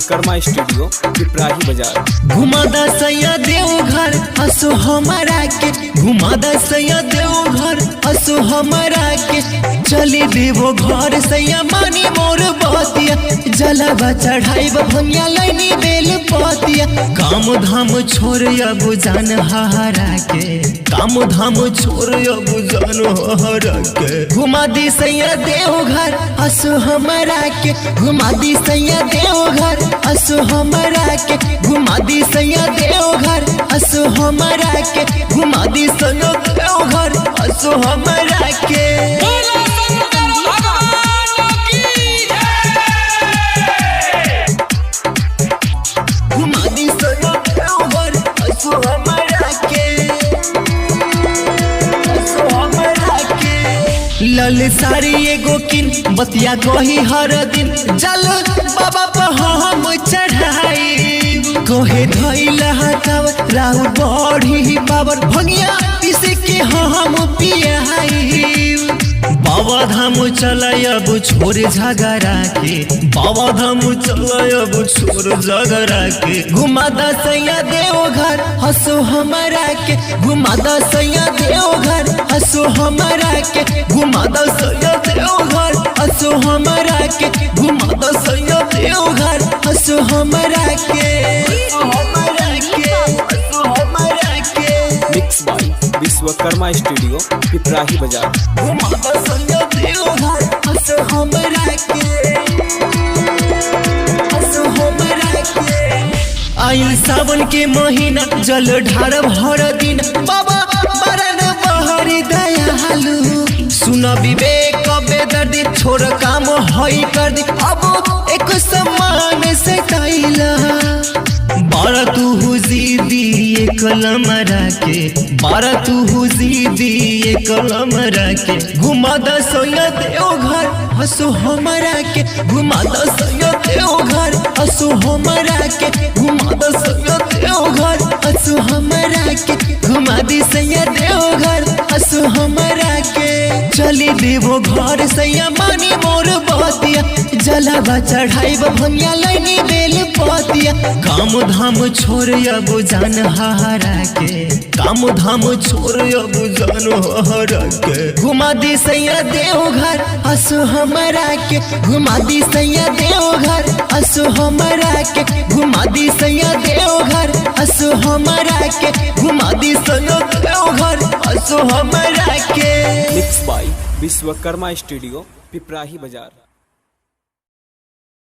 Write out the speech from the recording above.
Vishwakarma studio Piprahi बाजार। घुमा दसैया देवघर असो हमारा के, घुमा दसैया देवघर असो हमारा के। चली देवो घर सैया मानी मोर बतिया, जलवा चढ़ाई भंगिया लैनी बेल पतिया। काम धाम छोड़ अब जान हारा के, काम धाम छोड़ अब जान हारा के। घुमा दी सैया देवघर असो हमारा के, घुमा दी सैया देवघर असो हमारा के। घुमा दी सैया देवघर असो हमारा के, घुमा दी सैया देवघर असो हमारा के। लल सारी एगो किन बतिया कही हर दिन, जल बाबा पर हम चढ़ाई। कोहे धैला हटाव राहु बढ़ी बाबर भंगिया इसके हम पियाई। बाबा धाम चलायब छोड़ झगड़ा के, बाबा धाम चलायब छोड़ झगड़ा के। घुमा दसैया देवघर हसो हमारा के, घुमा दसैया देवघर हसो हमारा के। घुमा दसैया देवघर हसो हमारा के, घुमा दसैया देवघर हसो हमारा के। Mix by Vishwakarma studio Piprahi बाजार। घुमा दसैया देवघर हसो हमारा के, हसो हमारा के। आइल सावन के महीना जल ढारब हर दिन, बाबा बरन बहरी दयालु। सुन विवेक बेदर्दी छोड़ काम हई कर दी, अब एक समान से कैला। बारा तू हुजीदी एक लमरा के, बारा तू हुजीदी एक लमरा के। घुमा दसैया देवघर हसो हमारा के, घुमा दसैया देवघर हसो हमारा के। घुमा दसैया देवघर हसो हमारा के, घुमा दसैया देवघर हसो हमारा के। चली देवो घर सैया मानी मोर बतिया, जलवा चढ़ाई भंगिया लैनी बेल पतिया। काम धाम छोड़ अब जान हारा के, काम धाम छोड़ अब जान हारा के। घुमा दी सैया देवघर हसो हमारा के, घुमा दी सैया देवघर हसो हमारा के। घुमा दी सैया देवघर हसो हमारा के, घुमा दी सैया देवघर हसो हमारा के। Mix by Vishwakarma studio Piprahi बाजार।